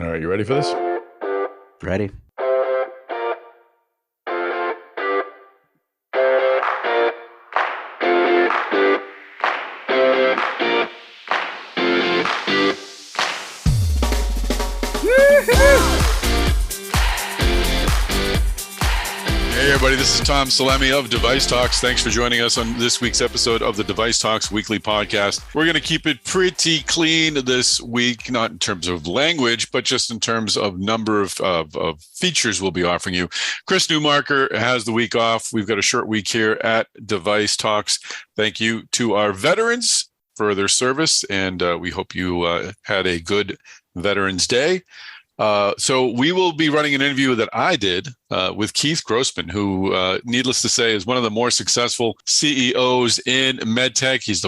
All right, you ready for this? Ready. Hey everybody, this is Tom Salemi of DeviceTalks. Thanks for joining us on this week's episode of the DeviceTalks weekly podcast. We're going to keep it pretty clean this week, not in terms of language, but just in terms of number of features we'll be offering you. Chris Newmarker has the week off. We've got a short week here at DeviceTalks. Thank you to our veterans for their service, and we hope you had a good Veterans Day. So we will be running an interview that I did with Keith Grossman, who, needless to say, is one of the more successful CEOs in medtech. He's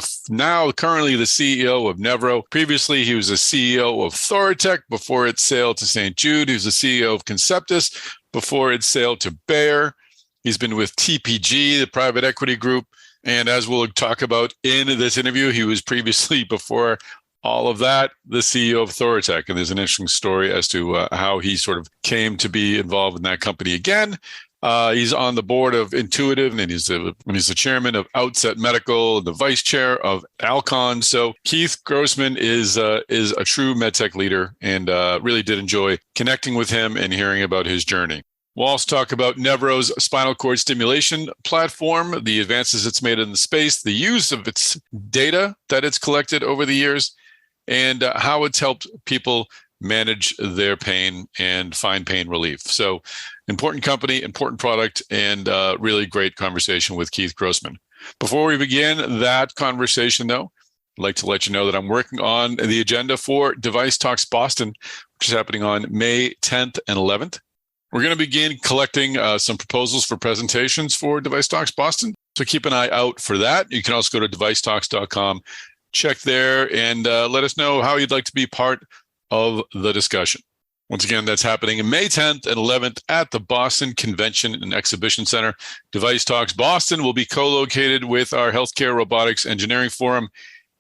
currently the CEO of Nevro. Previously, he was a CEO of Thoratec before its sale to St. Jude. He was the CEO of Conceptus before its sale to Bayer. He's been with TPG, the private equity group. And as we'll talk about in this interview, he was previously, before all of that, the CEO of Thoratec. And there's an interesting story as to how he sort of came to be involved in that company again. He's on the board of Intuitive, and he's the chairman of Outset Medical, the vice chair of Alcon. So Keith Grossman is a true medtech leader, and really did enjoy connecting with him and hearing about his journey. We'll also talk about Nevro's spinal cord stimulation platform, the advances it's made in the space, the use of its data that it's collected over the years, and how it's helped people manage their pain and find pain relief. So important company, important product, and really great conversation with Keith Grossman. Before we begin that conversation, though, I'd like to let you know that I'm working on the agenda for DeviceTalks Boston, which is happening on May 10th and 11th. We're going to begin collecting some proposals for presentations for DeviceTalks Boston. So keep an eye out for that. You can also go to devicetalks.com. Check there and let us know how you'd like to be part of the discussion. Once again, that's happening May 10th and 11th at the Boston Convention and Exhibition Center. DeviceTalks Boston will be co-located with our Healthcare Robotics Engineering Forum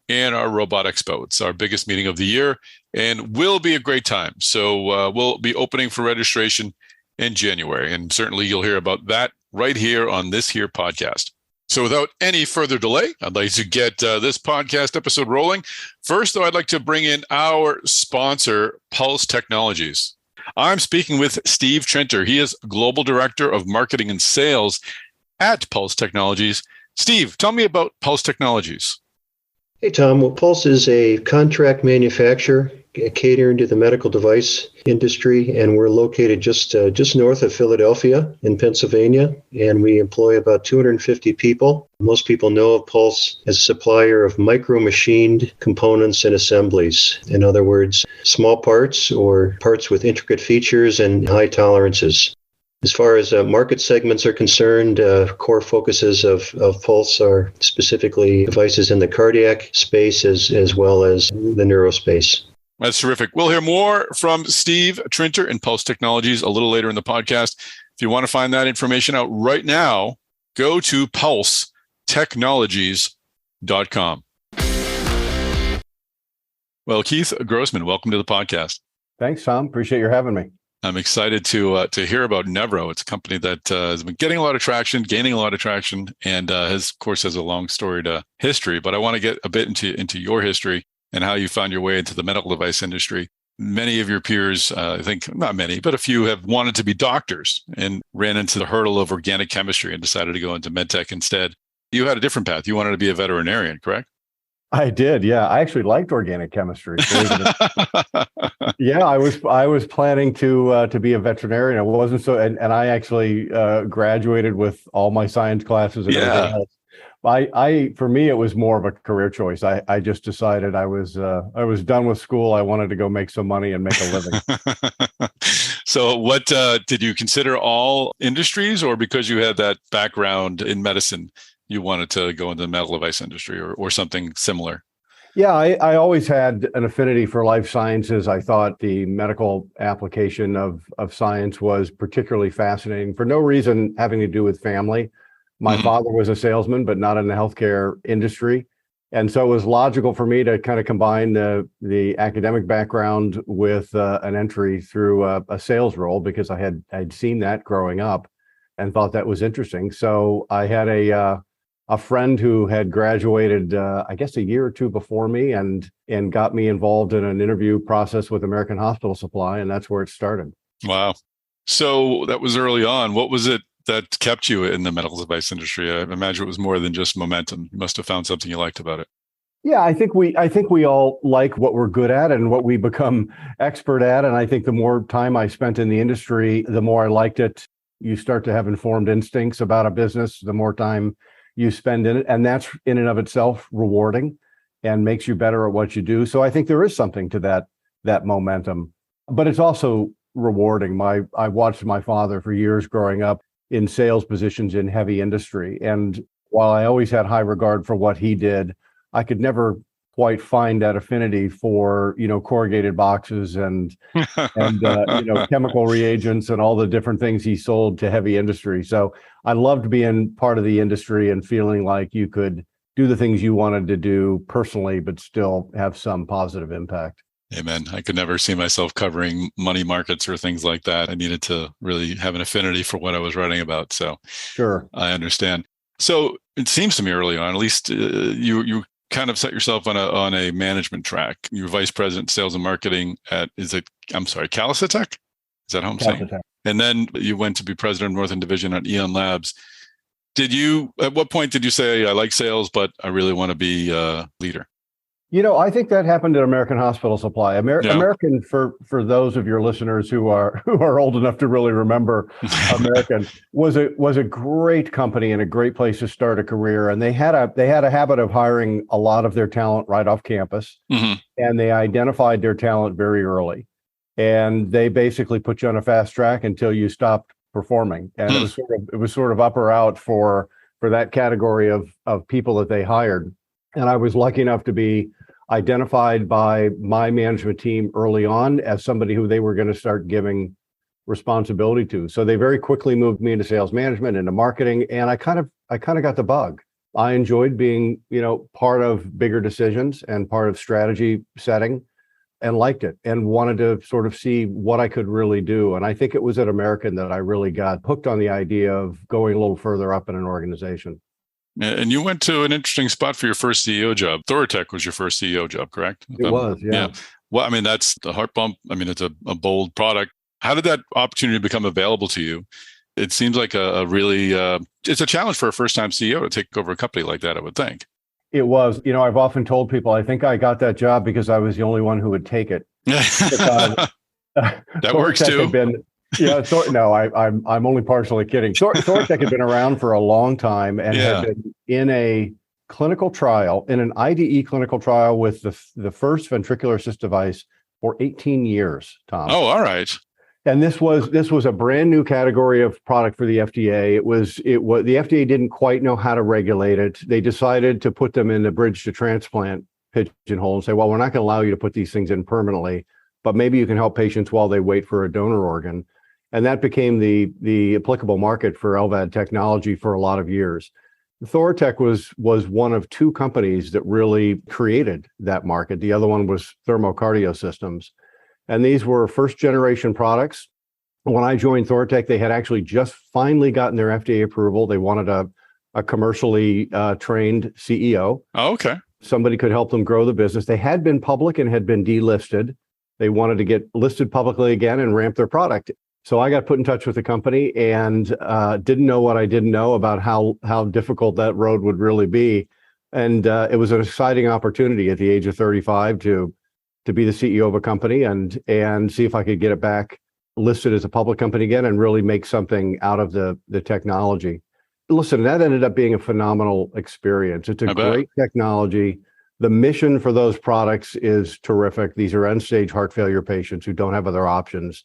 and our Robot Expo. It's our biggest meeting of the year and will be a great time. So we'll be opening for registration in January. And certainly you'll hear about that right here on this here podcast. So without any further delay, I'd like to get this podcast episode rolling. First, though, I'd like to bring in our sponsor, Pulse Technologies. I'm speaking with Steve Trenter. He is Global Director of Marketing and Sales at Pulse Technologies. Steve, tell me about Pulse Technologies. Hey, Tom. Well, Pulse is a contract manufacturer catering to the medical device industry, and we're located just north of Philadelphia in Pennsylvania, and we employ about 250 people. Most people know of Pulse as a supplier of micro-machined components and assemblies. In other words, small parts or parts with intricate features and high tolerances. As far as market segments are concerned, core focuses of Pulse are specifically devices in the cardiac space as well as the neurospace. That's terrific. We'll hear more from Steve Trenter and Pulse Technologies a little later in the podcast. If you want to find that information out right now, go to pulsetechnologies.com. Well, Keith Grossman, welcome to the podcast. Thanks, Tom. Appreciate your having me. I'm excited to hear about Nevro. It's a company that has been getting a lot of traction, gaining a lot of traction, and has a long storied history. But I want to get a bit into your history and how you found your way into the medical device industry. Many of your peers, I think not many, but a few have wanted to be doctors and ran into the hurdle of organic chemistry and decided to go into medtech instead. You had a different path. You wanted to be a veterinarian, correct? I did. Yeah. I actually liked organic chemistry. Yeah. I was planning to be a veterinarian. I wasn't and I actually graduated with all my science classes and everything else. For me, it was more of a career choice. I just decided I was done with school. I wanted to go make some money and make a living. So what did you consider all industries, or because you had that background in medicine, you wanted to go into the medical device industry or something similar? Yeah, I always had an affinity for life sciences. I thought the medical application of science was particularly fascinating for no reason having to do with family. My father was a salesman, but not in the healthcare industry. And so it was logical for me to kind of combine the academic background with an entry through a sales role, because I'd seen that growing up and thought that was interesting. So I had a friend who had graduated, I guess, a year or two before me, and got me involved in an interview process with American Hospital Supply, and that's where it started. Wow. So that was early on. What was it that kept you in the medical device industry? I imagine it was more than just momentum. You must have found something you liked about it. Yeah, I think we all like what we're good at and what we become expert at. And I think the more time I spent in the industry, the more I liked it. You start to have informed instincts about a business, the more time you spend in it. And that's in and of itself rewarding and makes you better at what you do. So I think there is something to that momentum, but it's also rewarding. I watched my father for years growing up in sales positions in heavy industry. And while I always had high regard for what he did, I could never quite find that affinity for, corrugated boxes and chemical reagents and all the different things he sold to heavy industry. So I loved being part of the industry and feeling like you could do the things you wanted to do personally, but still have some positive impact. Amen. I could never see myself covering money markets or things like that. I needed to really have an affinity for what I was writing about. So sure, I understand. So it seems to me early on, at least you kind of set yourself on a management track. You were vice president, sales and marketing at, Calisatech? Is that how I'm saying? And then you went to be president of Northern Division at Eon Labs. At what point did you say, I like sales, but I really want to be a leader? I think that happened at American Hospital Supply. American, for those of your listeners who are old enough to really remember, American was a great company and a great place to start a career. And they had a habit of hiring a lot of their talent right off campus, and they identified their talent very early. And they basically put you on a fast track until you stopped performing. And it was sort of up or out for that category of people that they hired. And I was lucky enough to be identified by my management team early on as somebody who they were going to start giving responsibility to. So they very quickly moved me into sales management, into marketing, and I kind of got the bug. I enjoyed being, part of bigger decisions and part of strategy setting, and liked it and wanted to sort of see what I could really do. And I think it was at American that I really got hooked on the idea of going a little further up in an organization. And you went to an interesting spot for your first CEO job. Thoratec was your first CEO job, correct? It was, yeah. Well, that's the heart pump. It's a bold product. How did that opportunity become available to you? It seems like a really, it's a challenge for a first-time CEO to take over a company like that, I would think. It was. I've often told people, I think I got that job because I was the only one who would take it. That works too. I'm only partially kidding. Thoratec had been around for a long time and had been in a clinical trial, in an IDE clinical trial with the first ventricular assist device for 18 years, Tom. Oh, all right. And this was a brand new category of product for the FDA. It was the FDA didn't quite know how to regulate it. They decided to put them in the bridge to transplant pigeonhole and say, well, we're not going to allow you to put these things in permanently, but maybe you can help patients while they wait for a donor organ. And that became the applicable market for LVAD technology for a lot of years. Thoratec was one of two companies that really created that market. The other one was Thermo Cardio Systems. And these were first generation products. When I joined Thoratec, they had actually just finally gotten their FDA approval. They wanted a commercially trained CEO. Oh, okay. Somebody could help them grow the business. They had been public and had been delisted. They wanted to get listed publicly again and ramp their product. So I got put in touch with the company and didn't know what I didn't know about how difficult that road would really be. And it was an exciting opportunity at the age of 35 to be the CEO of a company and see if I could get it back listed as a public company again and really make something out of the technology. Listen, that ended up being a phenomenal experience. It's a great technology. The mission for those products is terrific. These are end-stage heart failure patients who don't have other options.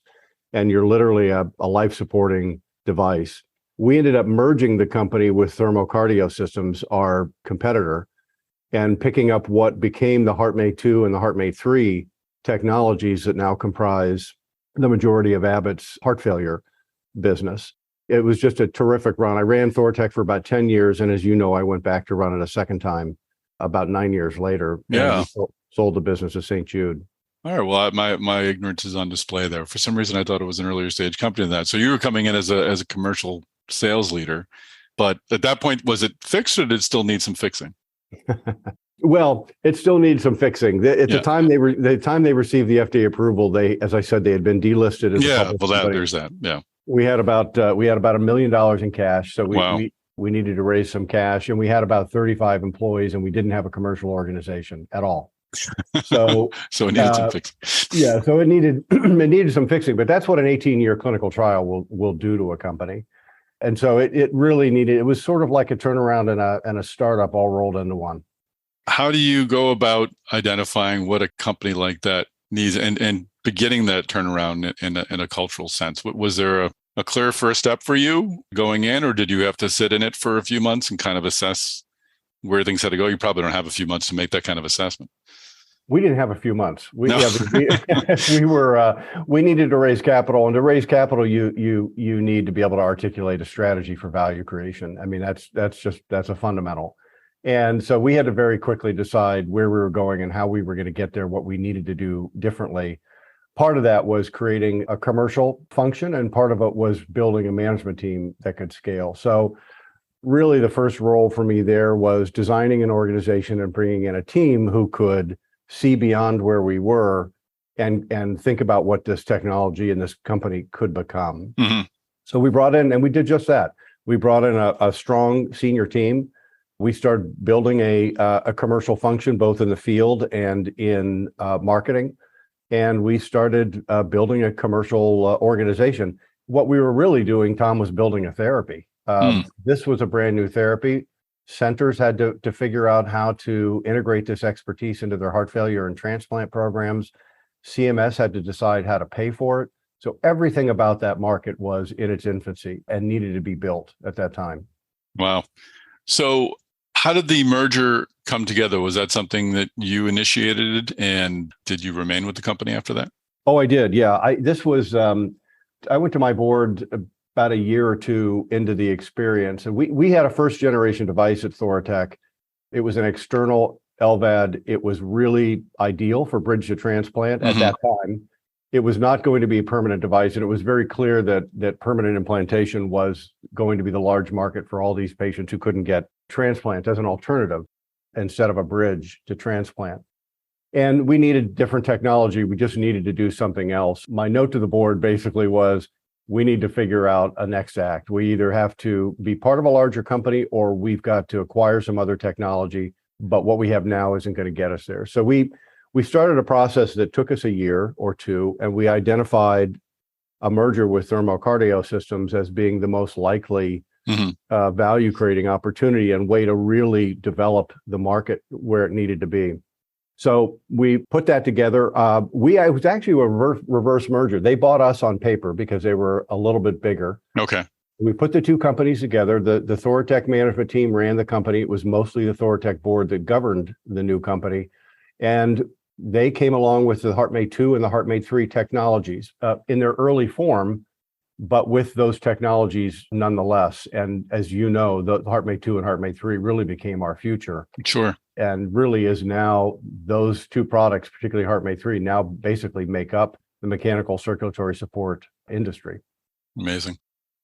And you're literally a life-supporting device. We ended up merging the company with Thermo Cardio Systems, our competitor, and picking up what became the HeartMate 2 and the HeartMate 3 technologies that now comprise the majority of Abbott's heart failure business. It was just a terrific run. I ran Thoratec for about 10 years, and as you know, I went back to run it a second time about 9 years later. Yeah. And we sold the business to St. Jude. All right. Well, my ignorance is on display there. For some reason, I thought it was an earlier stage company than that. So you were coming in as a commercial sales leader, but at that point, was it fixed or did it still need some fixing? Well, it still needs some fixing. At the time they received the FDA approval, they, as I said, they had been delisted as a public company. There's that. Yeah. We had about $1 million in cash, so we needed to raise some cash, and we had about 35 employees, and we didn't have a commercial organization at all. So it needed some fixing. Yeah, so it needed some fixing, but that's what an 18-year clinical trial will do to a company. And so it really needed. It was sort of like a turnaround and a startup all rolled into one. How do you go about identifying what a company like that needs and beginning that turnaround in a cultural sense? Was there a clear first step for you going in, or did you have to sit in it for a few months and kind of assess where things had to go? You probably don't have a few months to make that kind of assessment. We didn't have a few months. We needed to raise capital, and to raise capital, you need to be able to articulate a strategy for value creation. I mean, that's a fundamental. And so we had to very quickly decide where we were going and how we were going to get there, what we needed to do differently. Part of that was creating a commercial function, and part of it was building a management team that could scale. So really the first role for me there was designing an organization and bringing in a team who could see beyond where we were and think about what this technology and this company could become. Mm-hmm. So we brought in, and we did just that. We brought in a strong senior team. We started building a commercial function, both in the field and in marketing. And we started building a commercial organization. What we were really doing, Tom, was building a therapy. This was a brand new therapy. Centers had to figure out how to integrate this expertise into their heart failure and transplant programs. CMS had to decide how to pay for it. So everything about that market was in its infancy and needed to be built at that time. Wow. So how did the merger come together? Was that something that you initiated, and did you remain with the company after that? Oh, I did. Yeah. I went to my board about a year or two into the experience, and we had a first generation device at Thoratec. It was an external LVAD. It was really ideal for bridge to transplant at that time. It was not going to be a permanent device, and it was very clear that permanent implantation was going to be the large market for all these patients who couldn't get transplant as an alternative instead of a bridge to transplant. And we needed different technology. We just needed to do something else. My note to the board basically was, we need to figure out a next act. We either have to be part of a larger company, or we've got to acquire some other technology, but what we have now isn't going to get us there. So we started a process that took us a year or two, and we identified a merger with Thermo Cardio Systems as being the most likely value creating opportunity and way to really develop the market where it needed to be. So we put that together. It was actually a reverse merger. They bought us on paper because they were a little bit bigger. Okay. We put the two companies together. The Thoratec management team ran the company. It was mostly the Thoratec board that governed the new company. And they came along with the HeartMate 2 and the HeartMate 3 technologies in their early form, but with those technologies nonetheless. And as you know, the HeartMate 2 and HeartMate 3 really became our future. Sure. And really is now, those two products, particularly HeartMate 3, now basically make up the mechanical circulatory support industry. Amazing.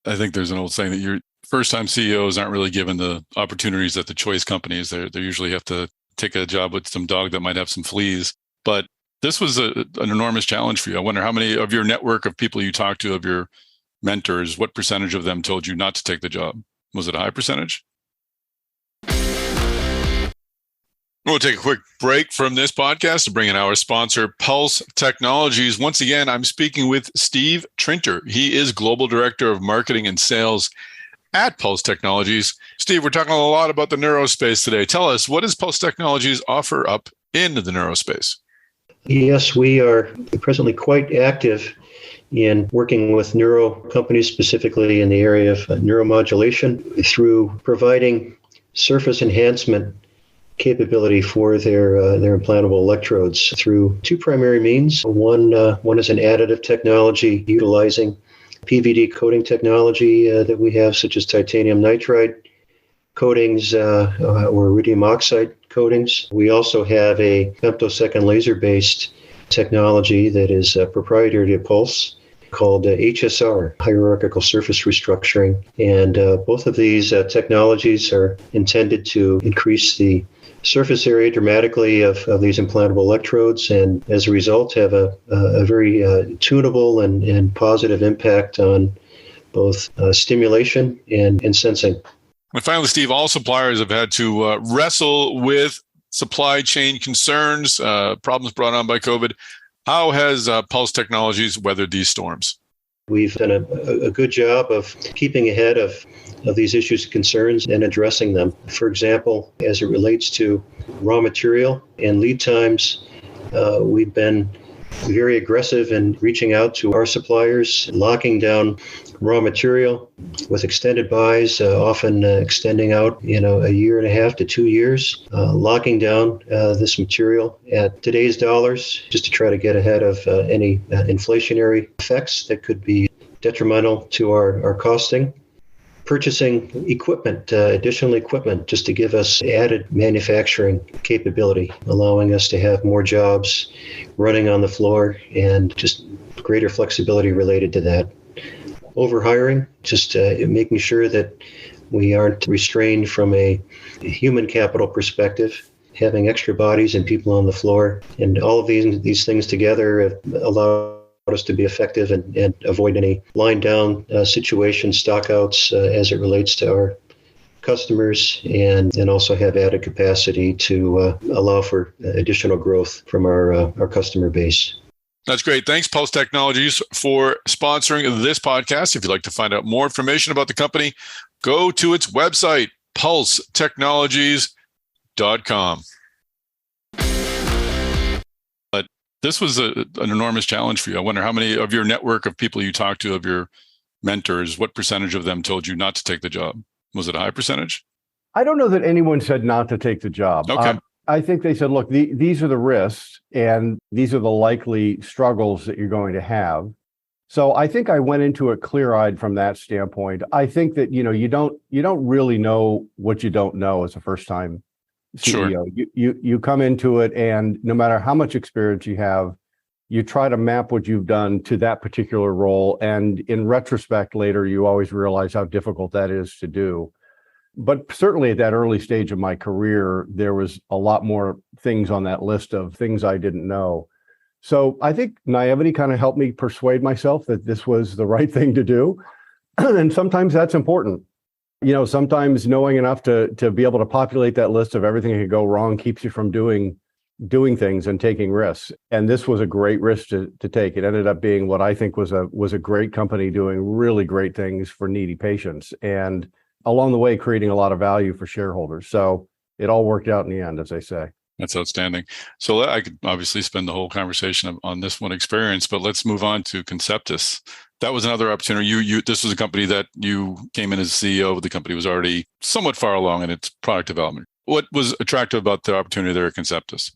I think there's an old saying that your first-time CEOs aren't really given the opportunities that the choice companies. They usually have to take a job with some dog that might have some fleas. But this was an enormous challenge for you. I wonder how many of your network of people you talked to, of your mentors, what percentage of them told you not to take the job? Was it a high percentage? We'll take a quick break from this podcast to bring in our sponsor, Pulse Technologies. Once again, I'm speaking with Steve Trinter. He is Global Director of Marketing and Sales at Pulse Technologies. Steve, we're talking a lot about the neurospace today. Tell us, what does Pulse Technologies offer up in the neurospace? Yes, we are presently quite active in working with neuro companies, specifically in the area of neuromodulation, through providing surface enhancement capability for their implantable electrodes through two primary means. One is an additive technology utilizing PVD coating technology that we have, such as titanium nitride coatings or iridium oxide coatings. We also have a femtosecond laser-based technology that is proprietary to Pulse called HSR, hierarchical surface restructuring. And both of these technologies are intended to increase the surface area dramatically of these implantable electrodes, and as a result have a very tunable and positive impact on both stimulation and sensing. And finally, Steve, all suppliers have had to wrestle with supply chain concerns, problems brought on by COVID. How has Pulse Technologies weathered these storms? We've done a good job of keeping ahead of these issues and concerns and addressing them. For example, as it relates to raw material and lead times, we've been very aggressive in reaching out to our suppliers, locking down raw material with extended buys, often extending out, a year and a half to 2 years, locking down this material at today's dollars just to try to get ahead of any inflationary effects that could be detrimental to our costing. Purchasing equipment, additional equipment, just to give us added manufacturing capability, allowing us to have more jobs running on the floor and just greater flexibility related to that. Overhiring, just making sure that we aren't restrained from a human capital perspective, having extra bodies and people on the floor, and all of these things together allow us to be effective and avoid any line down situations, stockouts as it relates to our customers, and also have added capacity to allow for additional growth from our customer base. That's great. Thanks, Pulse Technologies, for sponsoring this podcast. If you'd like to find out more information about the company, go to its website, pulsetechnologies.com. But this was an enormous challenge for you. I wonder how many of your network of people you talked to, of your mentors, what percentage of them told you not to take the job? Was it a high percentage? I don't know that anyone said not to take the job. Okay. I think they said, look, these are the risks and these are the likely struggles that you're going to have. So I think I went into it clear-eyed from that standpoint. I think that, you don't really know what you don't know as a first-time CEO. Sure. You come into it, and no matter how much experience you have, you try to map what you've done to that particular role. And in retrospect, later, you always realize how difficult that is to do. But certainly at that early stage of my career, there was a lot more things on that list of things I didn't know. So I think naivety kind of helped me persuade myself that this was the right thing to do. And sometimes that's important. Sometimes knowing enough to be able to populate that list of everything that could go wrong keeps you from doing things and taking risks. And this was a great risk to take. It ended up being what I think was a great company doing really great things for needy patients, and along the way creating a lot of value for shareholders. So it all worked out in the end, as I say. That's outstanding. So I could obviously spend the whole conversation on this one experience, but let's move on to Conceptus. That was another opportunity. This was a company that you came in as CEO. The company was already somewhat far along in its product development. What was attractive about the opportunity there at Conceptus?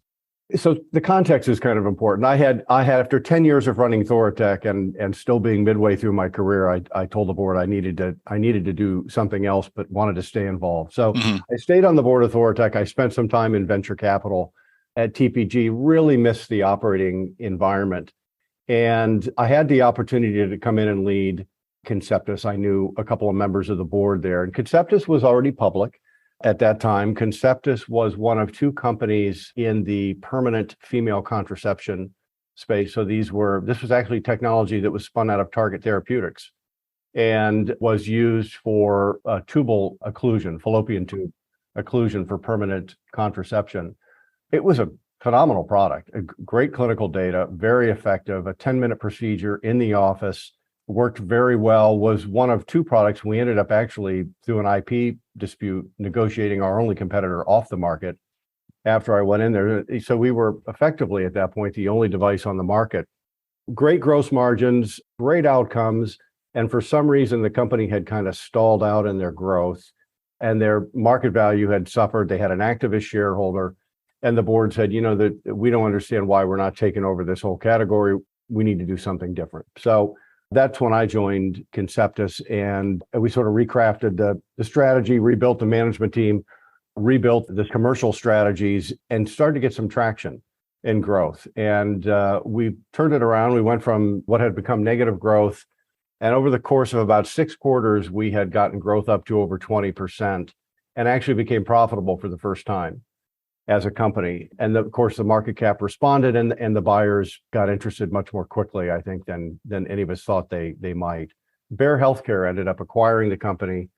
So the context is kind of important. I had after 10 years of running Thoratec and still being midway through my career, I told the board I needed to do something else, but wanted to stay involved. So I stayed on the board of Thoratec. I spent some time in venture capital at TPG, really missed the operating environment. And I had the opportunity to come in and lead Conceptus. I knew a couple of members of the board there, and Conceptus was already public. At that time, Conceptus was one of two companies in the permanent female contraception space. So this was actually technology that was spun out of Target Therapeutics and was used for tubal occlusion, fallopian tube occlusion for permanent contraception. It was a phenomenal product, great clinical data, very effective, a 10-minute procedure in the office, worked very well, was one of two products. We ended up actually, through an IP dispute, negotiating our only competitor off the market after I went in there. So we were effectively, at that point, the only device on the market. Great gross margins, great outcomes, and for some reason, the company had kind of stalled out in their growth, and their market value had suffered. They had an activist shareholder, and the board said, that we don't understand why we're not taking over this whole category. We need to do something different. So that's when I joined Conceptus, and we sort of recrafted the strategy, rebuilt the management team, rebuilt the commercial strategies and started to get some traction in growth. And we turned it around. We went from what had become negative growth. And over the course of about 6 quarters, we had gotten growth up to over 20% and actually became profitable for the first time as a company. And of course, the market cap responded and the buyers got interested much more quickly, I think, than any of us thought they might. Bayer Healthcare ended up acquiring the company.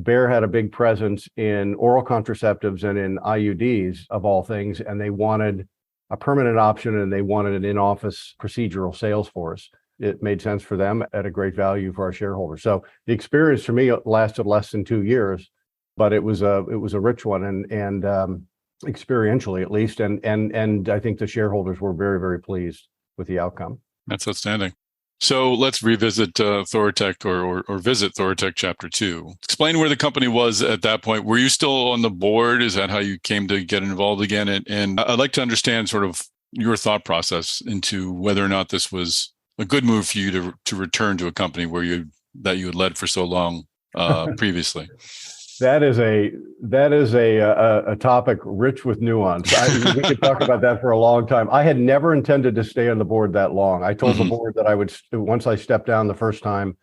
Bayer had a big presence in oral contraceptives and in IUDs, of all things, and they wanted a permanent option and they wanted an in-office procedural sales force. It made sense for them at a great value for our shareholders. So the experience for me lasted less than 2 years, but it was a rich one and experientially at least, and I think the shareholders were very, very pleased with the outcome. That's outstanding. So let's revisit Thoratec or visit Thoratec Chapter 2. Explain where the company was at that point. Were you still on the board? Is that how you came to get involved again? And I'd like to understand sort of your thought process into whether or not this was a good move for you to return to a company that you had led for so long previously. That is a topic rich with nuance. We could talk about that for a long time. I had never intended to stay on the board that long. I told the board that I would, once I stepped down the first time,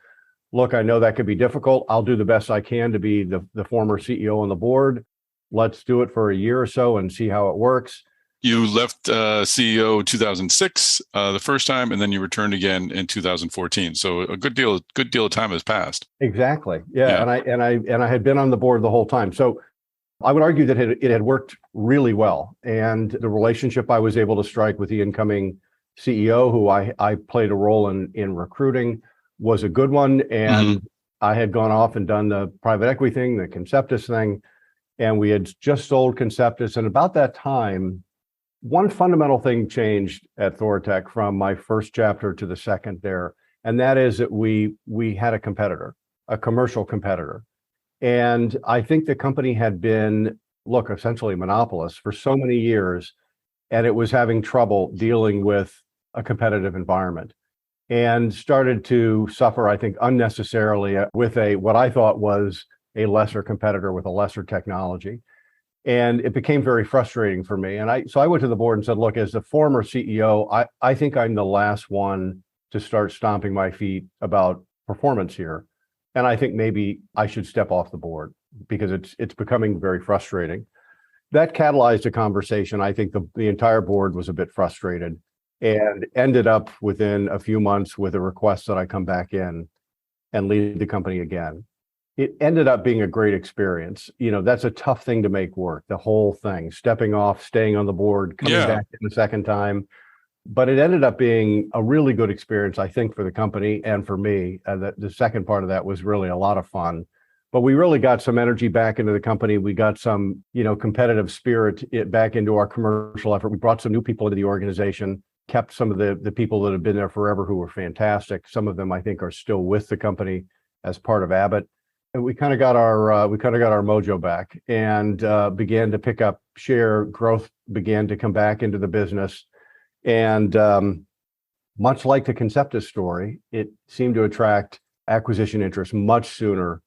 look, I know that could be difficult. I'll do the best I can to be the former CEO on the board. Let's do it for a year or so and see how it works. You left CEO 2006 the first time, and then you returned again in 2014. So a good deal of time has passed. Exactly. Yeah. And I had been on the board the whole time. So I would argue that it had worked really well. And the relationship I was able to strike with the incoming CEO, who I played a role in recruiting, was a good one. And I had gone off and done the private equity thing, the Conceptus thing, and we had just sold Conceptus. And about that time, one fundamental thing changed at Thoratec from my first chapter to the second there, and that is that we had a competitor, a commercial competitor. And I think the company had been, essentially monopolist for so many years, and it was having trouble dealing with a competitive environment and started to suffer, I think, unnecessarily with what I thought was a lesser competitor with a lesser technology. And it became very frustrating for me. And so I went to the board and said, look, as the former CEO, I think I'm the last one to start stomping my feet about performance here. And I think maybe I should step off the board because it's becoming very frustrating. That catalyzed a conversation. I think the entire board was a bit frustrated and ended up within a few months with a request that I come back in and lead the company again. It ended up being a great experience. That's a tough thing to make work, the whole thing, stepping off, staying on the board, coming back in the second time. But it ended up being a really good experience, I think, for the company and for me. The second part of that was really a lot of fun. But we really got some energy back into the company. We got some, competitive spirit back into our commercial effort. We brought some new people into the organization, kept some of the people that have been there forever who were fantastic. Some of them, I think, are still with the company as part of Abbott. And we kind of got our mojo back and began to pick up share. Growth began to come back into the business, and much like the Conceptus story, it seemed to attract acquisition interest much sooner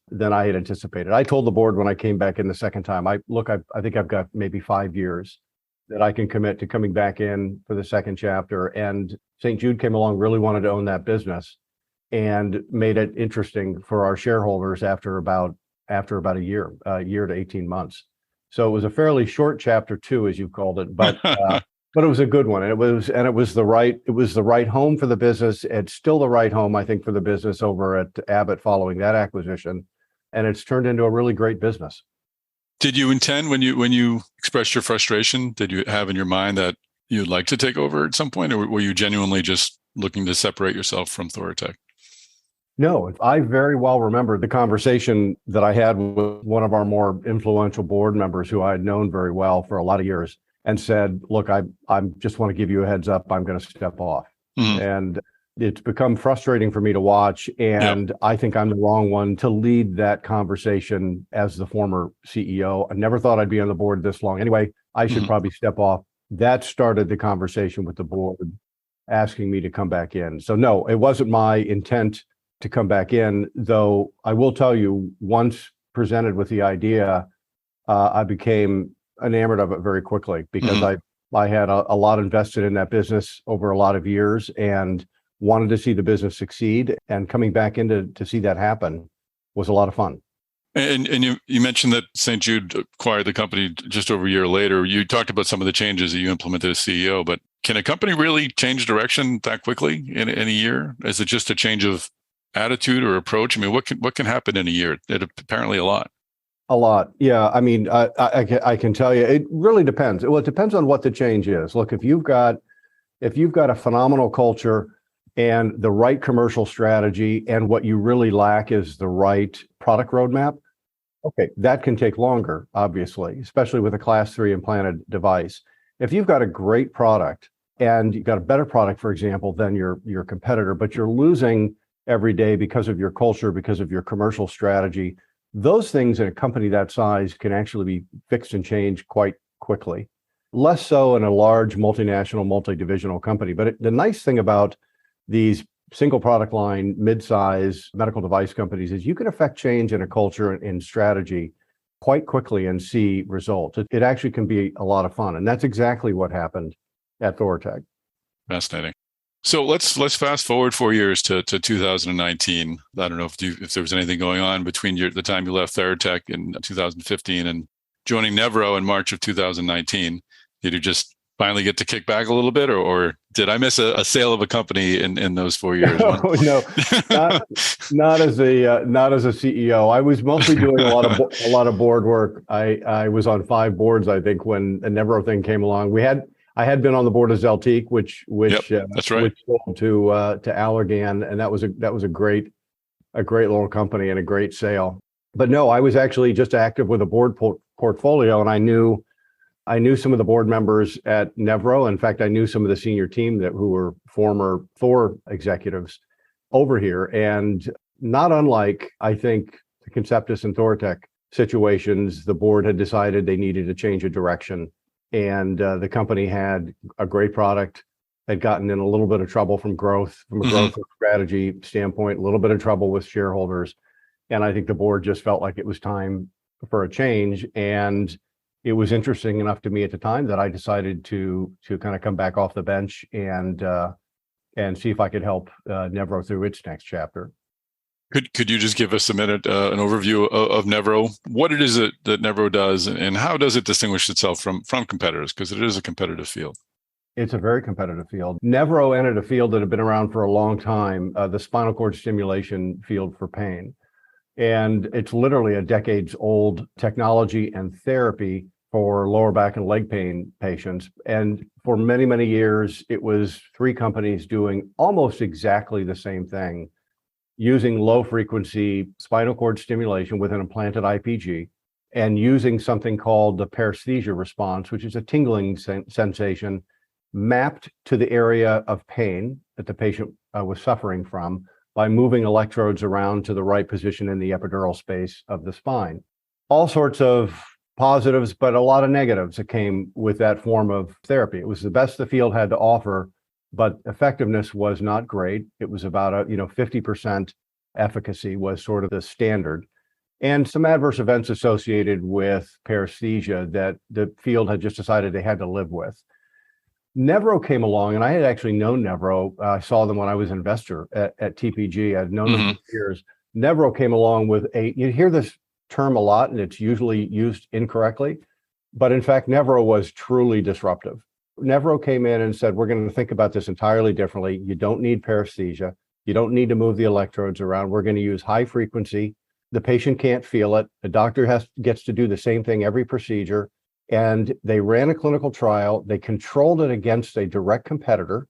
than I had anticipated. I told the board when I came back in the second time, I think I've got maybe 5 years that I can commit to coming back in for the second chapter. And St. Jude came along, really wanted to own that business, and made it interesting for our shareholders after about a year to 18 months. So it was a fairly short chapter 2, as you called it, but it was a good one. And it was the right home for the business. It's still the right home, I think, for the business over at Abbott following that acquisition. And it's turned into a really great business. Did you intend when you expressed your frustration, did you have in your mind that you'd like to take over at some point, or were you genuinely just looking to separate yourself from Thoratec? No, I very well remember the conversation that I had with one of our more influential board members who I had known very well for a lot of years, and said, look, I just want to give you a heads up, I'm going to step off. And it's become frustrating for me to watch. And I think I'm the wrong one to lead that conversation as the former CEO. I never thought I'd be on the board this long. Anyway, I should probably step off. That started the conversation with the board asking me to come back in. So no, it wasn't my intent to come back in, though I will tell you, once presented with the idea, I became enamored of it very quickly because I had a lot invested in that business over a lot of years and wanted to see the business succeed. And coming back to see that happen was a lot of fun. And you mentioned that St. Jude acquired the company just over a year later. You talked about some of the changes that you implemented as CEO, but can a company really change direction that quickly in a year? Is it just a change of attitude or approach? I mean, what can happen in a year? Apparently a lot. A lot. Yeah. I mean, I can tell you, it really depends. Well, it depends on what the change is. Look, if you've got a phenomenal culture and the right commercial strategy, and what you really lack is the right product roadmap, okay, that can take longer, obviously, especially with a class 3 implanted device. If you've got a great product and you've got a better product, for example, than your competitor, but you're losing every day because of your culture, because of your commercial strategy, those things in a company that size can actually be fixed and changed quite quickly. Less so in a large multinational, multi-divisional company. But the nice thing about these single product line, mid-size medical device companies is you can affect change in a culture and strategy quite quickly and see results. It actually can be a lot of fun. And that's exactly what happened at Thoratec. Fascinating. So let's fast forward 4 years to 2019. I don't know if there was anything going on between the time you left Thoratec in 2015 and joining Nevro in March of 2019. Did you just finally get to kick back a little bit, or did I miss a sale of a company in those 4 years? No, not as a CEO. I was mostly doing a lot of board work. I was on 5 boards, I think, when the Nevro thing came along. I had been on the board of Zeltiq, which that's right, which sold to Allergan, and that was a great little company and a great sale. But no, I was actually just active with a board portfolio, and I knew some of the board members at Nevro. In fact, I knew some of the senior team who were former Thor executives over here. And not unlike, I think, the Conceptus and Thoratec situations, the board had decided they needed to change a direction. And the company had a great product, had gotten in a little bit of trouble from a growth strategy standpoint, a little bit of trouble with shareholders. And I think the board just felt like it was time for a change. And it was interesting enough to me at the time that I decided to kind of come back off the bench and see if I could help Nevro through its next chapter. Could you just give us a minute, an overview of Nevro, what it is that Nevro does, and how does it distinguish itself from competitors? Because it is a competitive field. It's a very competitive field. Nevro entered a field that had been around for a long time, the spinal cord stimulation field for pain. And it's literally a decades-old technology and therapy for lower back and leg pain patients. And for many, many years, it was 3 companies doing almost exactly the same thing, using low-frequency spinal cord stimulation with an implanted IPG and using something called the paresthesia response, which is a tingling sensation mapped to the area of pain that the patient was suffering from by moving electrodes around to the right position in the epidural space of the spine. All sorts of positives, but a lot of negatives that came with that form of therapy. It was the best the field had to offer, but effectiveness was not great. It was about 50% efficacy was sort of the standard, and some adverse events associated with paresthesia that the field had just decided they had to live with. Nevro came along, and I had actually known Nevro. I saw them when I was an investor at TPG. I'd known them for years. Nevro came along with you hear this term a lot, and it's usually used incorrectly, but in fact, Nevro was truly disruptive. Nevro came in and said, we're going to think about this entirely differently. You don't need paresthesia. You don't need to move the electrodes around. We're going to use high frequency. The patient can't feel it. The doctor gets to do the same thing every procedure. And they ran a clinical trial. They controlled it against a direct competitor.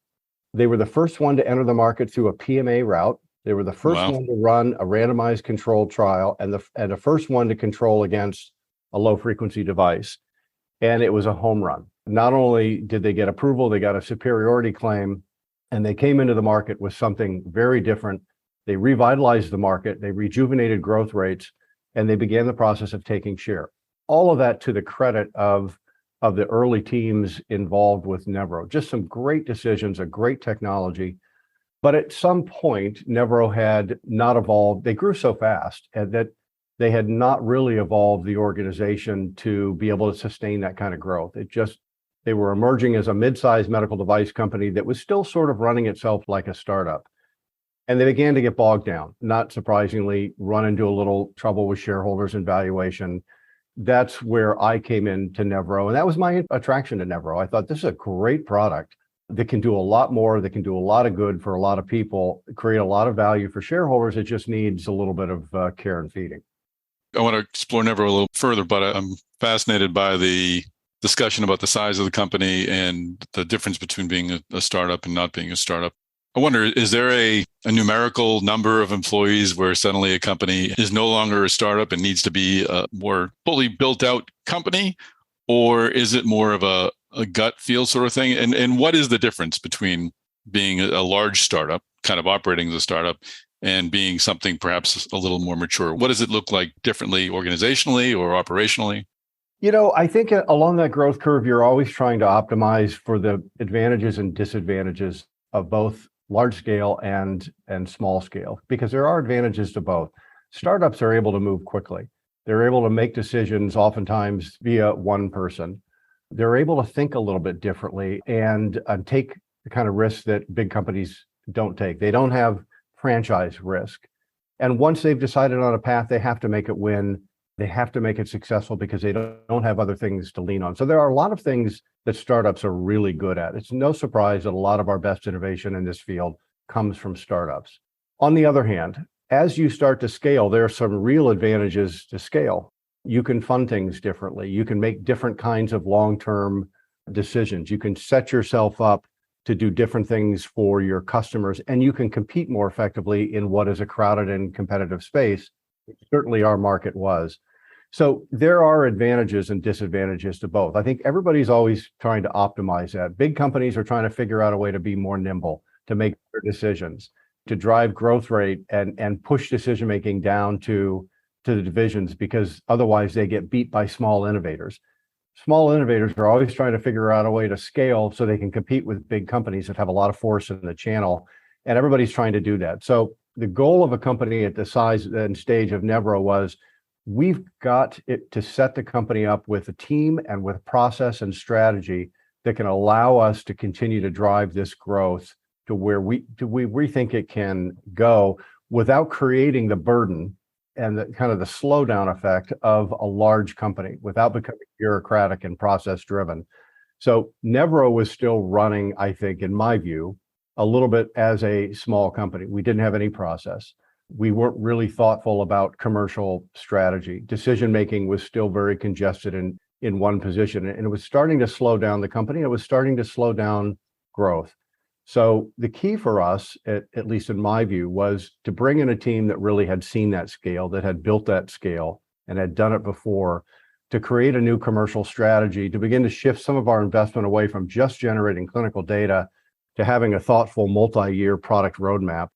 They were the first one to enter the market through a PMA route. They were the first one to run a randomized controlled trial and the first one to control against a low frequency device. And it was a home run. Not only did they get approval, they got a superiority claim, and they came into the market with something very different. They revitalized the market, they rejuvenated growth rates, and they began the process of taking share. All of that to the credit of the early teams involved with Nevro. Just some great decisions, a great technology. But at some point, Nevro had not evolved. They grew so fast that They had not really evolved the organization to be able to sustain that kind of growth. They were emerging as a mid-sized medical device company that was still sort of running itself like a startup. And they began to get bogged down, not surprisingly, run into a little trouble with shareholders and valuation. That's where I came into Nevro. And that was my attraction to Nevro. I thought this is a great product that can do a lot more, that can do a lot of good for a lot of people, create a lot of value for shareholders. It just needs a little bit of care and feeding. I want to explore Nevro a little further, but I'm fascinated by the discussion about the size of the company and the difference between being a startup and not being a startup. I wonder, is there a numerical number of employees where suddenly a company is no longer a startup and needs to be a more fully built out company? Or is it more of a gut feel sort of thing? And what is the difference between being a large startup, kind of operating as a startup, and being something perhaps a little more mature? What does it look like differently organizationally or operationally? I think along that growth curve, you're always trying to optimize for the advantages and disadvantages of both large scale and small scale, because there are advantages to both. Startups are able to move quickly. They're able to make decisions oftentimes via one person. They're able to think a little bit differently and take the kind of risks that big companies don't take. They don't have franchise risk. And once they've decided on a path, they have to make it win. They have to make it successful because they don't have other things to lean on. So there are a lot of things that startups are really good at. It's no surprise that a lot of our best innovation in this field comes from startups. On the other hand, as you start to scale, there are some real advantages to scale. You can fund things differently. You can make different kinds of long-term decisions. You can set yourself up to do different things for your customers, and you can compete more effectively in what is a crowded and competitive space, which certainly our market was. So there are advantages and disadvantages to both. I think everybody's always trying to optimize that. Big companies are trying to figure out a way to be more nimble, to make better decisions, to drive growth rate and push decision-making down to the divisions, because otherwise they get beat by small innovators. Small innovators are always trying to figure out a way to scale so they can compete with big companies that have a lot of force in the channel. And everybody's trying to do that. So the goal of a company at the size and stage of Nevro was, we've got it to set the company up with a team and with process and strategy that can allow us to continue to drive this growth to where we think it can go without creating the burden and the kind of the slowdown effect of a large company, without becoming bureaucratic and process driven. So Nevro was still running, I think, in my view, a little bit as a small company. We didn't have any process. We weren't really thoughtful about commercial strategy. Decision-making was still very congested in one position, and it was starting to slow down the company. It was starting to slow down growth. So the key for us, at least in my view, was to bring in a team that really had seen that scale, that had built that scale and had done it before, to create a new commercial strategy, to begin to shift some of our investment away from just generating clinical data to having a thoughtful multi-year product roadmap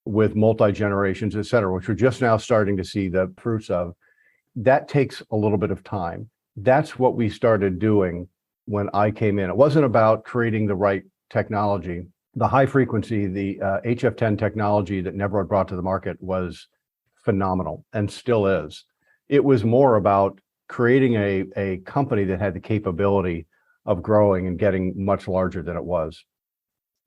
with multi-generations, et cetera, which we're just now starting to see the fruits of. That takes a little bit of time. That's what we started doing when I came in. It wasn't about creating the right technology. The high frequency, the HF10 technology that Nevro brought to the market was phenomenal and still is. It was more about creating a company that had the capability of growing and getting much larger than it was.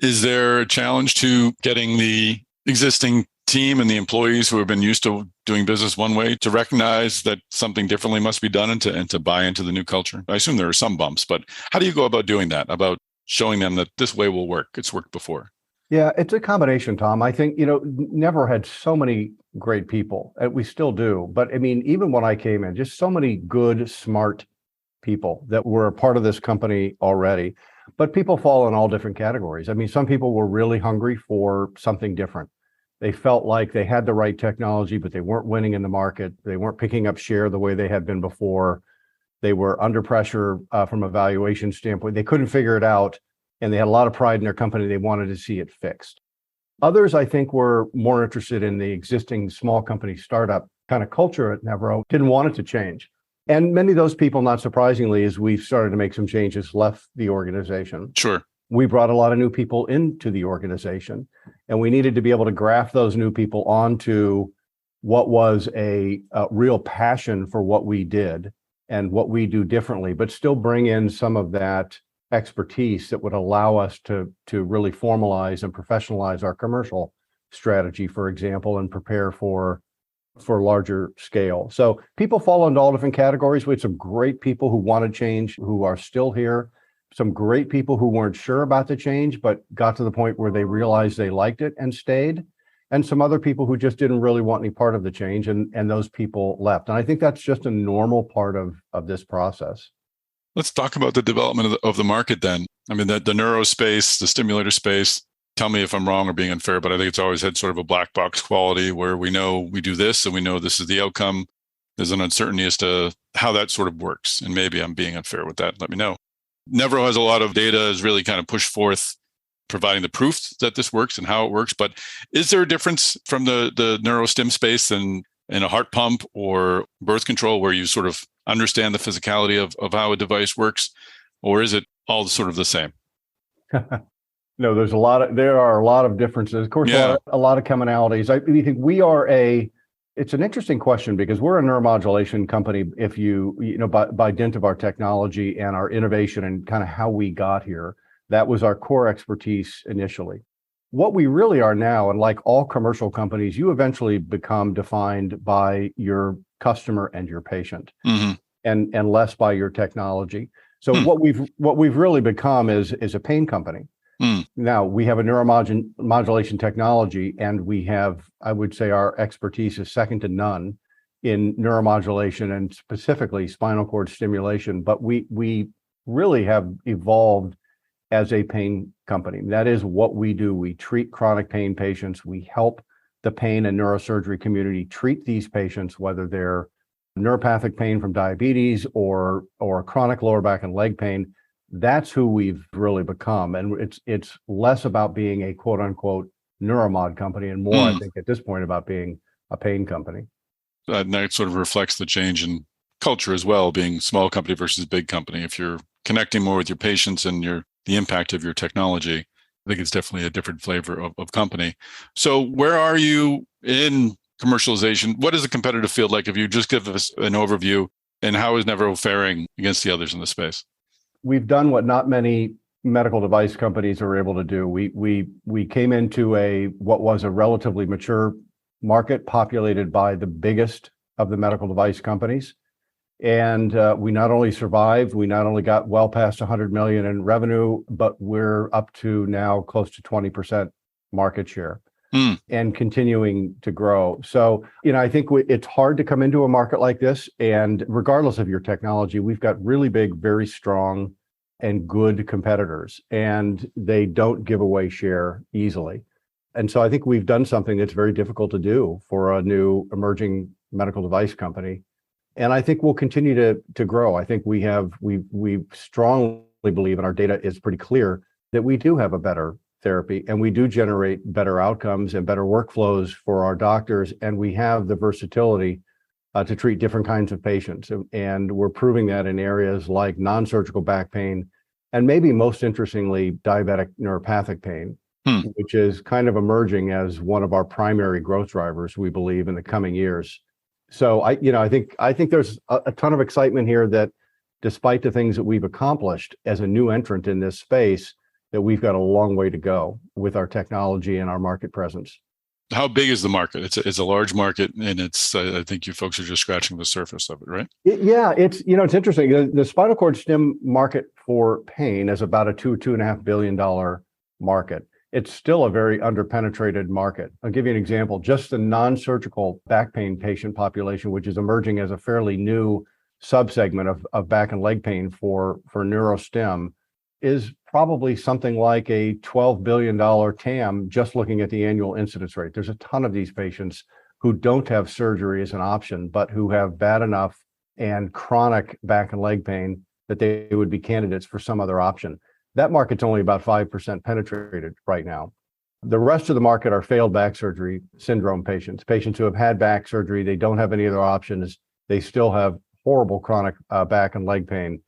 Is there a challenge to getting the existing team and the employees who have been used to doing business one way to recognize that something differently must be done and to buy into the new culture? I assume there are some bumps, but how do you go about doing that, about showing them that this way will work? It's worked before. Yeah, it's a combination, Tom. I think, Nevro had so many great people, and we still do. But I mean, even when I came in, just so many good, smart people that were a part of this company already. But people fall in all different categories. I mean, some people were really hungry for something different. They felt like they had the right technology, but they weren't winning in the market. They weren't picking up share the way they had been before. They were under pressure from a valuation standpoint. They couldn't figure it out, and they had a lot of pride in their company. They wanted to see it fixed. Others, I think, were more interested in the existing small company startup kind of culture at Nevro, didn't want it to change. And many of those people, not surprisingly, as we've started to make some changes, left the organization. Sure. We brought a lot of new people into the organization, and we needed to be able to graft those new people onto what was a real passion for what we did and what we do differently, but still bring in some of that expertise that would allow us to really formalize and professionalize our commercial strategy, for example, and prepare for larger scale. So people fall into all different categories. We had some great people who want to change, who are still here, some great people who weren't sure about the change, but got to the point where they realized they liked it and stayed, and some other people who just didn't really want any part of the change, and those people left. And I think that's just a normal part of this process. Let's talk about the development of the market then. I mean, the neuro space, the stimulator space, tell me if I'm wrong or being unfair, but I think it's always had sort of a black box quality where we know we do this and we know this is the outcome. There's an uncertainty as to how that sort of works. And maybe I'm being unfair with that. Let me know. Nevro has a lot of data, has really kind of pushed forth providing the proof that this works and how it works. But is there a difference from the neurostim space than in a heart pump or birth control where you sort of understand the physicality of how a device works? Or is it all sort of the same? No, there are a lot of differences. Of course, Yeah. a lot of commonalities. I think it's an interesting question because we're a neuromodulation company. If by dint of our technology and our innovation and kind of how we got here, that was our core expertise initially. What we really are now, and like all commercial companies, you eventually become defined by your customer and your patient, Mm-hmm. and less by your technology. So what we've really become is a pain company. Now we have a neuromodulation technology, and we have, I would say, our expertise is second to none in neuromodulation and specifically spinal cord stimulation. But we really have evolved as a pain company. That is what we do. We treat chronic pain patients. We help the pain and neurosurgery community treat these patients, whether they're neuropathic pain from diabetes or chronic lower back and leg pain. That's who we've really become. And it's less about being a quote unquote neuromod company and more, I think, at this point about being a pain company. That sort of reflects the change in culture as well, being small company versus big company. If you're connecting more with your patients and the impact of your technology, I think it's definitely a different flavor of company. So where are you in commercialization? What is the competitive field like? If you just give us an overview, and how is Nevro faring against the others in the space? We've done what not many medical device companies are able to do. We came into what was a relatively mature market populated by the biggest of the medical device companies. And we not only survived, we not only got well past 100 million in revenue, but we're up to now close to 20% market share and continuing to grow. So, I think it's hard to come into a market like this. And regardless of your technology, we've got really big, very strong and good competitors, and they don't give away share easily. And so I think we've done something that's very difficult to do for a new emerging medical device company. And I think we'll continue to grow. I think we strongly believe, and our data is pretty clear, that we do have a better therapy and we do generate better outcomes and better workflows for our doctors. And we have the versatility to treat different kinds of patients. And we're proving that in areas like non-surgical back pain, and maybe most interestingly, diabetic neuropathic pain, which is kind of emerging as one of our primary growth drivers, we believe, in the coming years. So I think there's a ton of excitement here that despite the things that we've accomplished as a new entrant in this space, that we've got a long way to go with our technology and our market presence. How big is the market? It's a large market, and it's I think you folks are just scratching the surface of it, right? It's interesting. The spinal cord stim market for pain is about a $2.5 billion market. It's still a very underpenetrated market. I'll give you an example. Just the non-surgical back pain patient population, which is emerging as a fairly new subsegment of back and leg pain for neurostim, is probably something like a $12 billion TAM, just looking at the annual incidence rate. There's a ton of these patients who don't have surgery as an option, but who have bad enough and chronic back and leg pain that they would be candidates for some other option. That market's only about 5% penetrated right now. The rest of the market are failed back surgery syndrome patients who have had back surgery. They don't have any other options. They still have horrible chronic back and leg pain.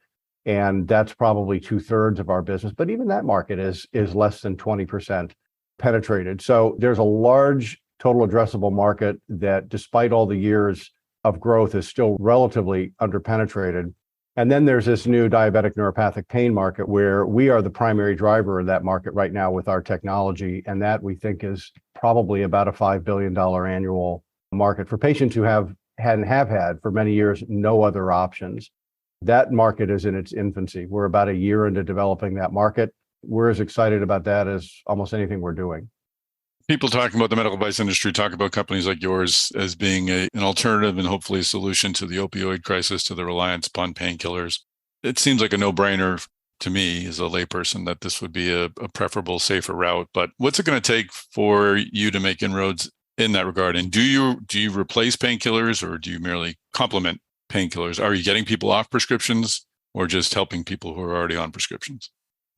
And that's probably 2/3 of our business. But even that market is less than 20% penetrated. So there's a large total addressable market that, despite all the years of growth, is still relatively underpenetrated. And then there's this new diabetic neuropathic pain market where we are the primary driver of that market right now with our technology. And that we think is probably about a $5 billion annual market for patients who have had for many years no other options. That market is in its infancy. We're about a year into developing that market. We're as excited about that as almost anything we're doing. People talking about the medical device industry talk about companies like yours as being an alternative and hopefully a solution to the opioid crisis, to the reliance upon painkillers. It seems like a no-brainer to me as a layperson that this would be a preferable, safer route. But what's it going to take for you to make inroads in that regard? And do you replace painkillers, or do you merely complement painkillers? Are you getting people off prescriptions or just helping people who are already on prescriptions?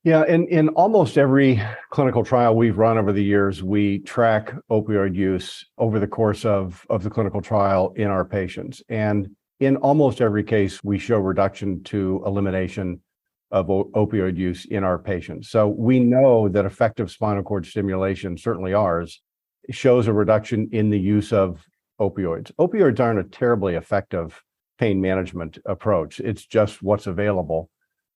Yeah, in almost every clinical trial we've run over the years, we track opioid use over the course of the clinical trial in our patients. And in almost every case, we show reduction to elimination of opioid use in our patients. So we know that effective spinal cord stimulation, certainly ours, shows a reduction in the use of opioids. Opioids aren't a terribly effective pain management approach. It's just what's available.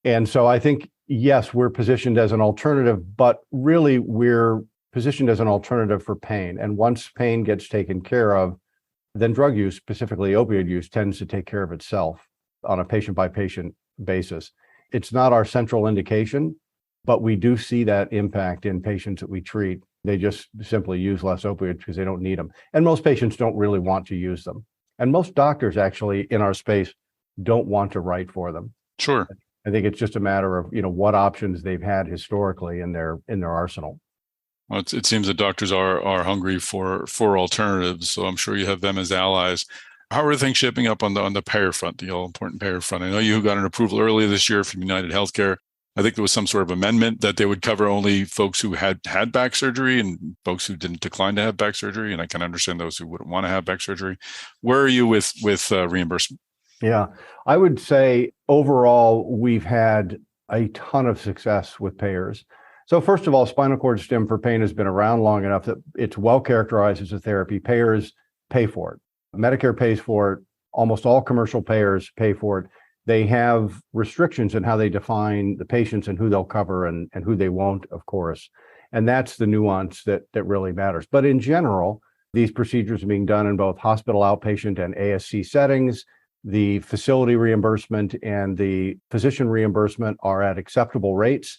And so I think, yes, we're positioned as an alternative, but really we're positioned as an alternative for pain. And once pain gets taken care of, then drug use, specifically opioid use, tends to take care of itself on a patient-by-patient basis. It's not our central indication, but we do see that impact in patients that we treat. They just simply use less opioids because they don't need them. And most patients don't really want to use them. And most doctors actually in our space don't want to write for them. Sure. I think it's just a matter of, what options they've had historically in their arsenal. Well, it seems that doctors are hungry for alternatives, so I'm sure you have them as allies. How are things shaping up on the payer front, the all-important payer front? I know you got an approval earlier this year from United Healthcare. I think there was some sort of amendment that they would cover only folks who had back surgery and folks who didn't decline to have back surgery, and I can understand those who wouldn't want to have back surgery. Where are you with reimbursement? Yeah, I would say overall, we've had a ton of success with payers. So first of all, spinal cord stim for pain has been around long enough that it's well characterized as a therapy. Payers pay for it. Medicare pays for it. Almost all commercial payers pay for it. They have restrictions in how they define the patients and who they'll cover and who they won't, of course. And that's the nuance that really matters. But in general, these procedures are being done in both hospital outpatient and ASC settings. The facility reimbursement and the physician reimbursement are at acceptable rates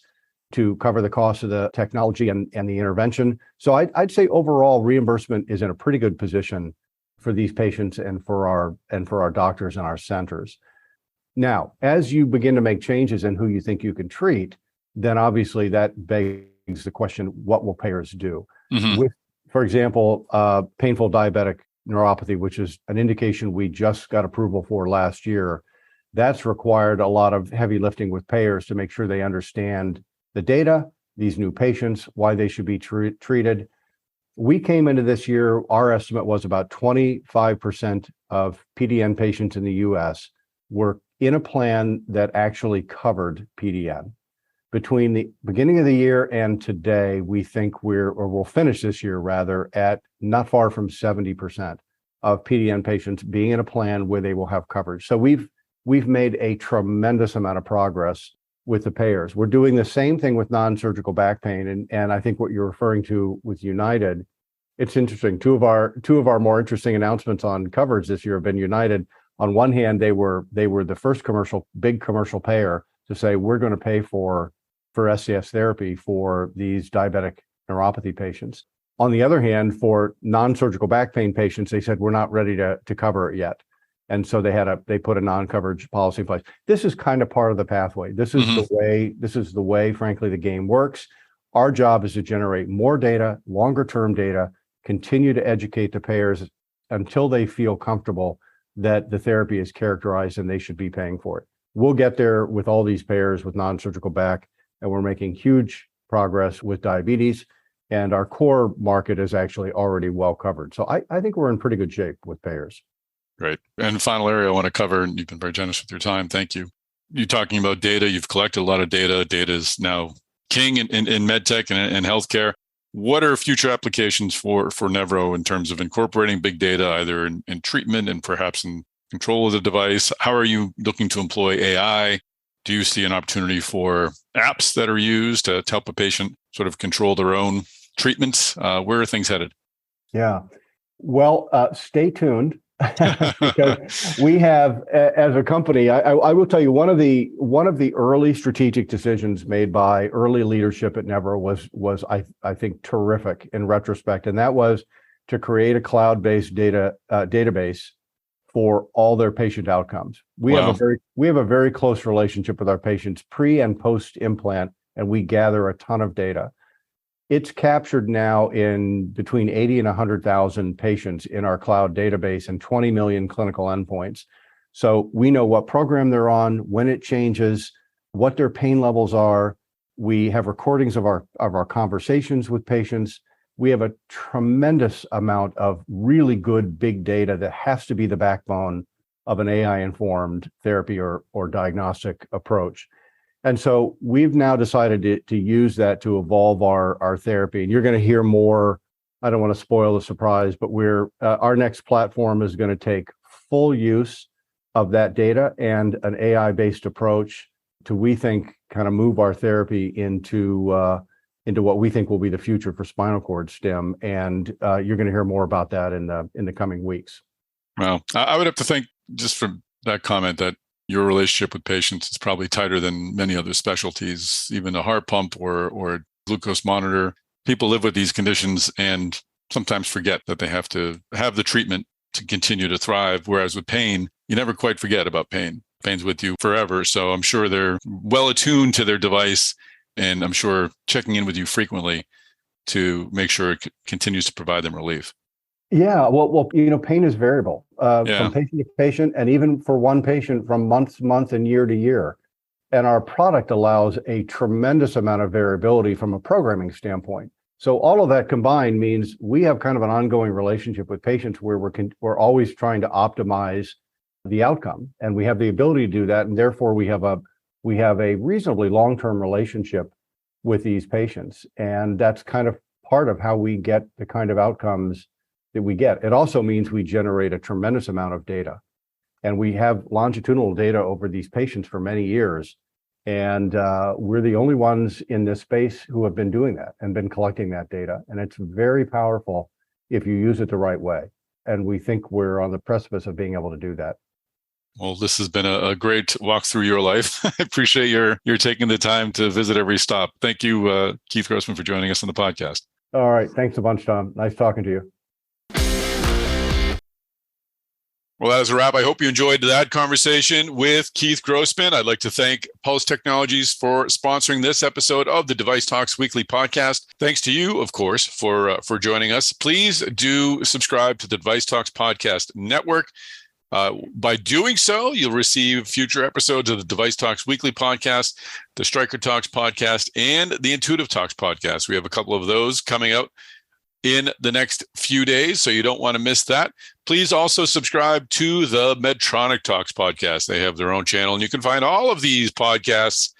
to cover the cost of the technology and the intervention. So I'd say overall reimbursement is in a pretty good position for these patients and for our doctors and our centers. Now, as you begin to make changes in who you think you can treat, then obviously that begs the question, what will payers do? Mm-hmm. With, for example, painful diabetic neuropathy, which is an indication we just got approval for last year, that's required a lot of heavy lifting with payers to make sure they understand the data, these new patients, why they should be treated. We came into this year, our estimate was about 25% of PDN patients in the US were in a plan that actually covered PDN. Between the beginning of the year and today, we think we'll finish this year rather at not far from 70% of PDN patients being in a plan where they will have coverage. So we've made a tremendous amount of progress with the payers. We're doing the same thing with non-surgical back pain. And I think what you're referring to with United, it's interesting. Two of our more interesting announcements on coverage this year have been United. On one hand, they were the first big commercial payer to say, we're going to pay for SCS therapy for these diabetic neuropathy patients. On the other hand, for non-surgical back pain patients, they said, we're not ready to cover it yet. And so they put a non-coverage policy in place. This is kind of part of the pathway. This is the way, frankly, the game works. Our job is to generate more data, longer term data, continue to educate the payers until they feel comfortable that the therapy is characterized and they should be paying for it. We'll get there with all these payers with non-surgical back, and we're making huge progress with diabetes, and our core market is actually already well covered. So I think we're in pretty good shape with payers. Great. And final area I want to cover, and you've been very generous with your time. Thank you. You're talking about data. You've collected a lot of data. Data is now king in medtech and in healthcare. What are future applications for Nevro in terms of incorporating big data, either in treatment and perhaps in control of the device? How are you looking to employ AI? Do you see an opportunity for apps that are used to help a patient sort of control their own treatments? Where are things headed? Yeah. Well, stay tuned because we have, as a company, I will tell you, one of the early strategic decisions made by early leadership at Nevro was I think terrific in retrospect, and that was to create a cloud-based database for all their patient outcomes. We have a very close relationship with our patients pre and post implant, and we gather a ton of data. It's captured now in between 80 and 100,000 patients in our cloud database and 20 million clinical endpoints. So we know what program they're on, when it changes, what their pain levels are. We have recordings of our conversations with patients. We have a tremendous amount of really good big data that has to be the backbone of an AI-informed therapy or diagnostic approach. And so we've now decided to use that to evolve our therapy. And you're going to hear more. I don't want to spoil the surprise, but our next platform is going to take full use of that data and an AI-based approach to, we think, kind of move our therapy into what we think will be the future for spinal cord stim. And you're going to hear more about that in the coming weeks. Well, I would have to think, just from that comment, that your relationship with patients is probably tighter than many other specialties, even a heart pump or glucose monitor. People live with these conditions and sometimes forget that they have to have the treatment to continue to thrive. Whereas with pain, you never quite forget about pain. Pain's with you forever. So I'm sure they're well attuned to their device, and I'm sure checking in with you frequently to make sure it continues to provide them relief. Yeah, well, pain is variable from patient to patient, and even for one patient from month to month and year to year. And our product allows a tremendous amount of variability from a programming standpoint. So all of that combined means we have kind of an ongoing relationship with patients where we're always trying to optimize the outcome, and we have the ability to do that, and therefore we have a reasonably long-term relationship with these patients, and that's kind of part of how we get the kind of outcomes that we get. It also means we generate a tremendous amount of data, and we have longitudinal data over these patients for many years. And we're the only ones in this space who have been doing that and been collecting that data. And it's very powerful if you use it the right way. And we think we're on the precipice of being able to do that. Well, this has been a great walk through your life. I appreciate your taking the time to visit every stop. Thank you, Keith Grossman, for joining us on the podcast. All right. Thanks a bunch, Tom. Nice talking to you. Well, that is a wrap. I hope you enjoyed that conversation with Keith Grossman. I'd like to thank Pulse Technologies for sponsoring this episode of the DeviceTalks Weekly Podcast. Thanks to you, of course, for joining us. Please do subscribe to the DeviceTalks Podcast Network. By doing so, you'll receive future episodes of the DeviceTalks Weekly Podcast, the Stryker Talks Podcast, and the Intuitive Talks Podcast. We have a couple of those coming out in the next few days, so you don't want to miss that. Please also subscribe to the Medtronic Talks podcast. They have their own channel, and you can find all of these podcasts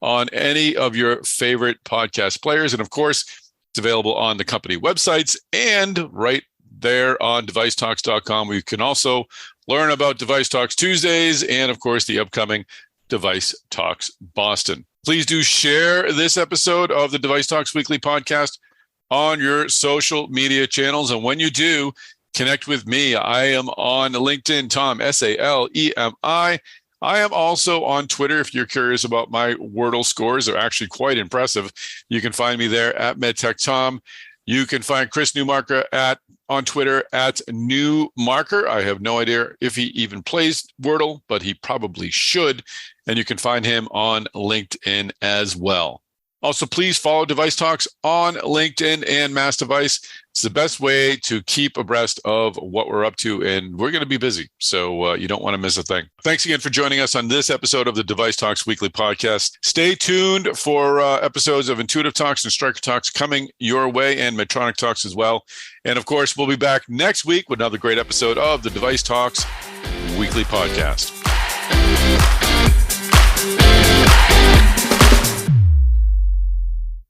on any of your favorite podcast players. And of course, it's available on the company websites and right there on DeviceTalks.com, where you can also learn about Device Talks Tuesdays and, of course, the upcoming Device Talks Boston. Please do share this episode of the Device Talks Weekly Podcast on your social media channels. And when you do, connect with me. I am on LinkedIn, Tom, Salemi. I am also on Twitter. If you're curious about my Wordle scores, they're actually quite impressive. You can find me there at MedTechTom. You can find Chris Newmarker on Twitter at Newmarker. I have no idea if he even plays Wordle, but he probably should. And you can find him on LinkedIn as well. Also, please follow Device Talks on LinkedIn and Mass Device. It's the best way to keep abreast of what we're up to, and we're going to be busy, so you don't want to miss a thing. Thanks again for joining us on this episode of the Device Talks Weekly Podcast. Stay tuned for episodes of Intuitive Talks and Stryker Talks coming your way, and Medtronic Talks as well. And of course, we'll be back next week with another great episode of the Device Talks Weekly Podcast.